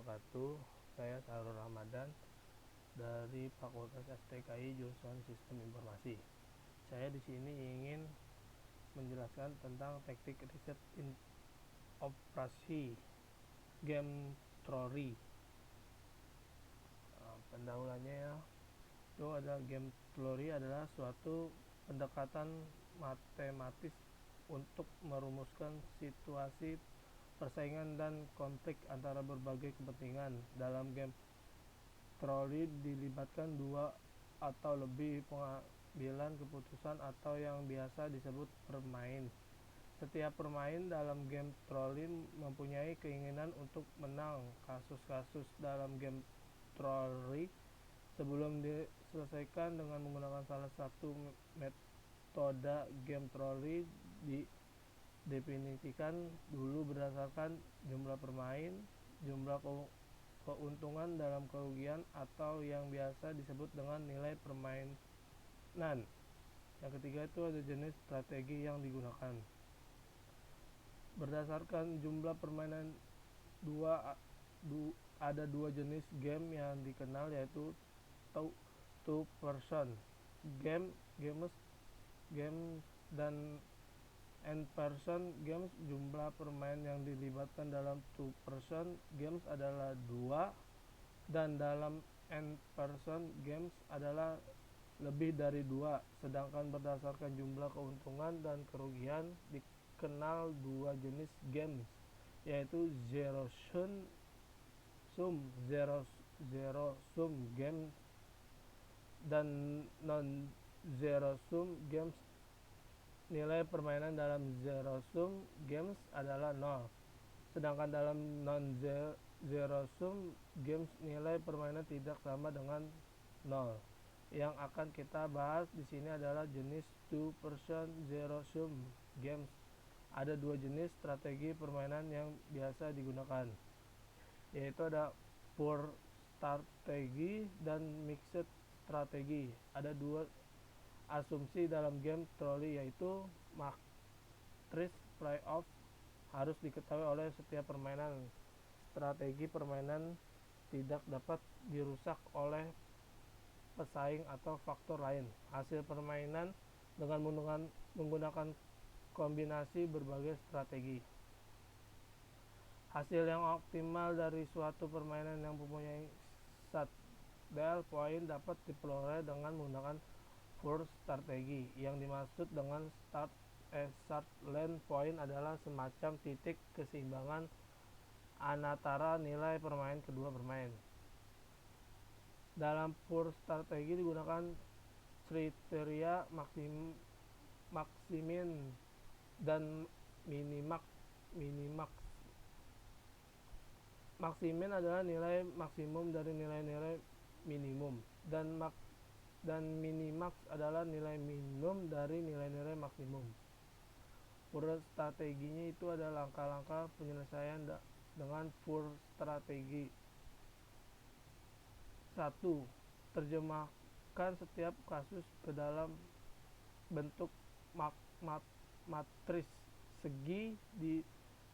wabarakatuh. Saya Sahrul Ramadan dari Fakultas FTKI jurusan Sistem Informasi. Saya di sini ingin menjelaskan tentang teknik riset operasi game trori. Pendahuluannya ya, itu ada game trori adalah suatu pendekatan matematis untuk merumuskan situasi persaingan dan konflik antara berbagai kepentingan. Dalam game trori dilibatkan dua atau lebih pengambilan keputusan atau yang biasa disebut permain. Setiap permain dalam game trori mempunyai keinginan untuk menang. Kasus-kasus dalam game trori sebelum diselesaikan dengan menggunakan salah satu metode game trori didefinisikan dulu berdasarkan jumlah permain, jumlah keuntungan dalam kerugian, atau yang biasa disebut dengan nilai permainan. Yang ketiga itu ada jenis strategi yang digunakan. Berdasarkan jumlah permainan ada dua jenis game yang dikenal, yaitu two person games dan end person games. Jumlah permain yang dilibatkan dalam two person games adalah 2, dan dalam end person games adalah lebih dari 2. Sedangkan berdasarkan jumlah keuntungan dan kerugian dikenal dua jenis games, yaitu zero sum games dan non zero sum games. Nilai permainan dalam zero sum games adalah 0. Sedangkan dalam non zero sum games nilai permainan tidak sama dengan 0. Yang akan kita bahas di sini adalah jenis two person zero sum games. Ada dua jenis strategi permainan yang biasa digunakan, yaitu ada pure strategi dan mixed strategi. Ada dua asumsi dalam game trori, yaitu matriz playoff harus diketahui oleh setiap permainan. Strategi permainan tidak dapat dirusak oleh pesaing atau faktor lain. Hasil permainan dengan menggunakan kombinasi berbagai strategi. Hasil yang optimal dari suatu permainan yang mempunyai saddle point dapat diperoleh dengan menggunakan pure strategi. Yang dimaksud dengan saddle point adalah semacam titik keseimbangan antara nilai permain kedua permain. Dalam pure strategi digunakan kriteria maksimin dan minimax. Maksimin adalah nilai maksimum dari nilai-nilai minimum, dan minimax adalah nilai minimum dari nilai-nilai maksimum. Pure strateginya itu ada langkah-langkah penyelesaian dengan pure strategi. 1. Terjemahkan setiap kasus ke dalam bentuk matriz segi di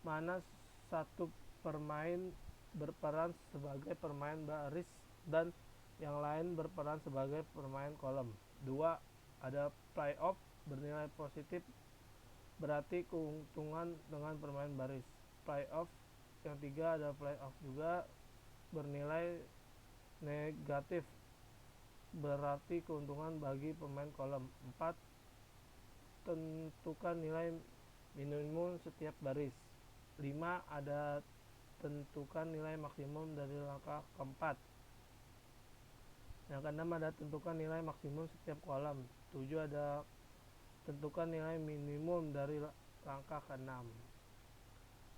mana satu permain berperan sebagai permain baris dan yang lain berperan sebagai permain kolom. 2. Ada playoff bernilai positif, berarti keuntungan dengan permain baris. Playoff yang 3 ada playoff juga bernilai negatif, berarti keuntungan bagi pemain kolom. 4. Tentukan nilai minimum setiap baris. 5. Ada tentukan nilai maksimum dari langkah keempat. Yang keenam ada tentukan nilai maksimum setiap kolom. 7. Ada tentukan nilai minimum dari langkah keenam.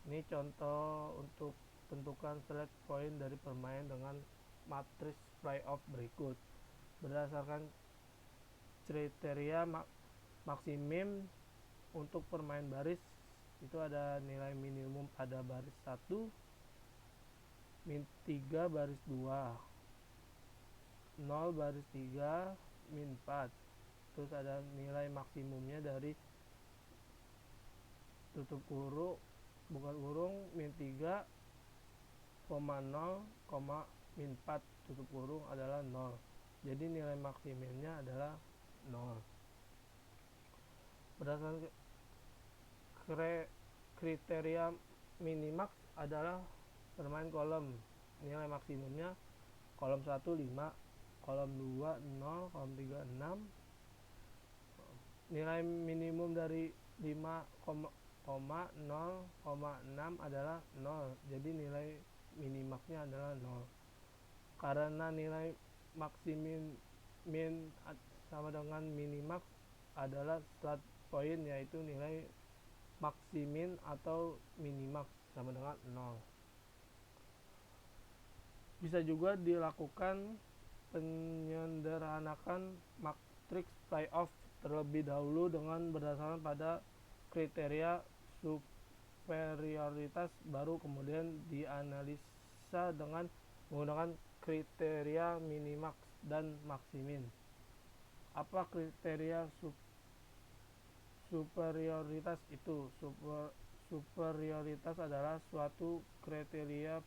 Ini contoh untuk tentukan select point dari permain dengan matriz playoff berikut. Berdasarkan kriteria maksimum untuk permain baris itu ada nilai minimum pada baris 1, min 3 baris 2, 0 baris 3, min 4. Terus ada nilai maksimumnya dari tutup kurung bukan kurung min 3 min 4 tutup kurung adalah 0. Jadi nilai maksimumnya adalah 0. Berdasarkan kriteria minimax adalah bermain kolom. Nilai maksimumnya kolom 1 5, kolom 2 0, kolom 3 6. Nilai minimum dari 5,0,6 adalah 0. Jadi nilai minimaxnya adalah 0. Karena nilai maksimum min sama dengan minimax adalah start point, yaitu nilai maksimin atau minimax sama dengan 0. Bisa juga dilakukan penyederhanakan matriks playoff terlebih dahulu dengan berdasarkan pada kriteria superioritas, baru kemudian dianalisa dengan menggunakan kriteria minimax dan maksimin. Apa kriteria superioritas itu? Superioritas adalah suatu kriteria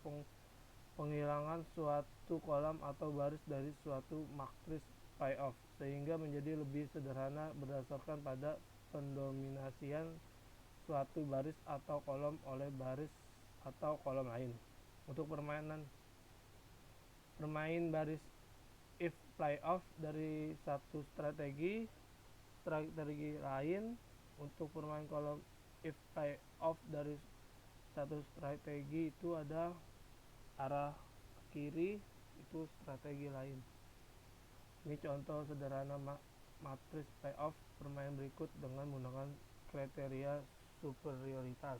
penghilangan suatu kolom atau baris dari suatu matriks playoff sehingga menjadi lebih sederhana berdasarkan pada pendominasian suatu baris atau kolom oleh baris atau kolom lain. Untuk bermain baris if playoff dari satu strategi lain. Untuk bermain kolom if playoff dari satu strategi itu ada arah kiri, itu strategi lain. Ini contoh sederhana matriks playoff bermain berikut dengan menggunakan kriteria superioritas.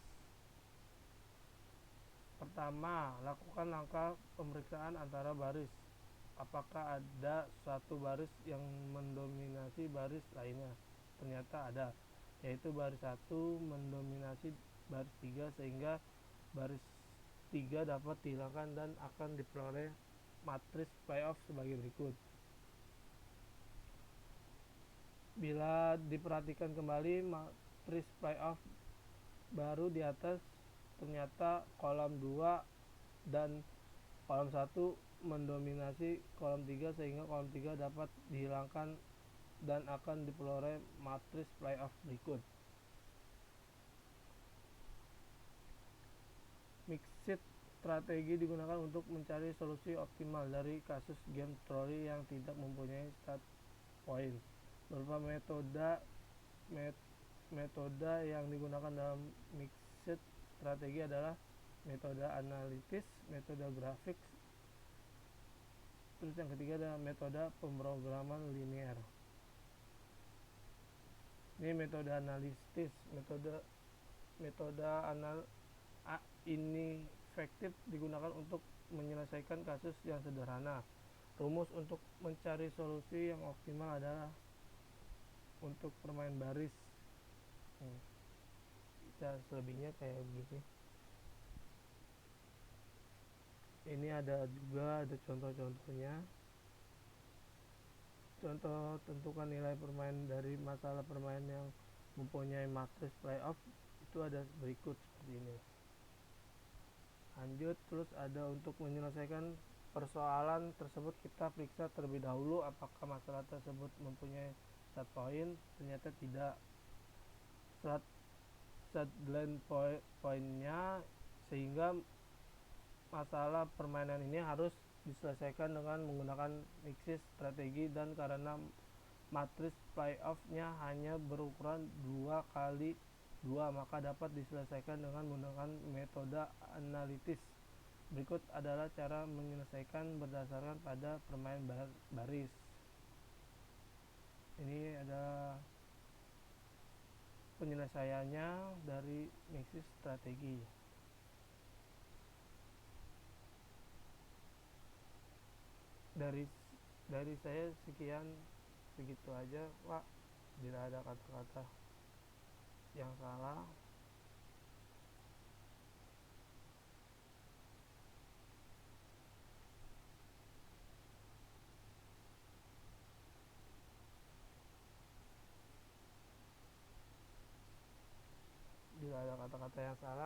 Pertama, lakukan langkah pemeriksaan antara baris. Apakah ada suatu baris yang mendominasi baris lainnya? Ternyata ada, yaitu baris 1 mendominasi baris 3 sehingga baris 3 dapat dihilangkan dan akan diperoleh matriks playoff sebagai berikut. Bila diperhatikan kembali matriks playoff baru di atas, ternyata kolom 2 dan kolom 1 mendominasi kolom 3 sehingga kolom 3 dapat dihilangkan dan akan diperoleh matriks playoff berikut. Mixed strategi digunakan untuk mencari solusi optimal dari kasus game teori yang tidak mempunyai start point. Beberapa metode yang digunakan dalam mixed strategi adalah metode analitis, metode grafik, terus yang ketiga adalah metode pemrograman linear. Ini metode analitis. Metode ini efektif digunakan untuk menyelesaikan kasus yang sederhana. Rumus untuk mencari solusi yang optimal adalah untuk permain baris. Bisa selebihnya kayak begini. Ini ada contoh-contohnya. Contoh tentukan nilai permain dari masalah permain yang mempunyai matriks playoff itu ada berikut seperti ini. Lanjut, terus ada untuk menyelesaikan persoalan tersebut kita periksa terlebih dahulu apakah masalah tersebut mempunyai start point. Ternyata tidak. Start point-nya, sehingga masalah permainan ini harus diselesaikan dengan menggunakan mixed strategi, dan karena matriks playoff-nya hanya berukuran 2x2 maka dapat diselesaikan dengan menggunakan metode analitis. Berikut adalah cara menyelesaikan berdasarkan pada permain baris. Ini ada penyelesaiannya dari mixed strategi. Dari saya segitu aja, Pak. Bila ada kata-kata yang salah,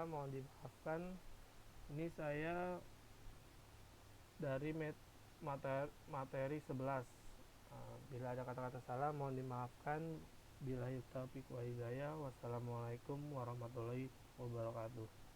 mohon dimaafkan. Ini saya dari materi 11. Bila ada kata-kata salah mohon dimaafkan. Billahi taufiq wa hidayah. Wassalamualaikum warahmatullahi wabarakatuh.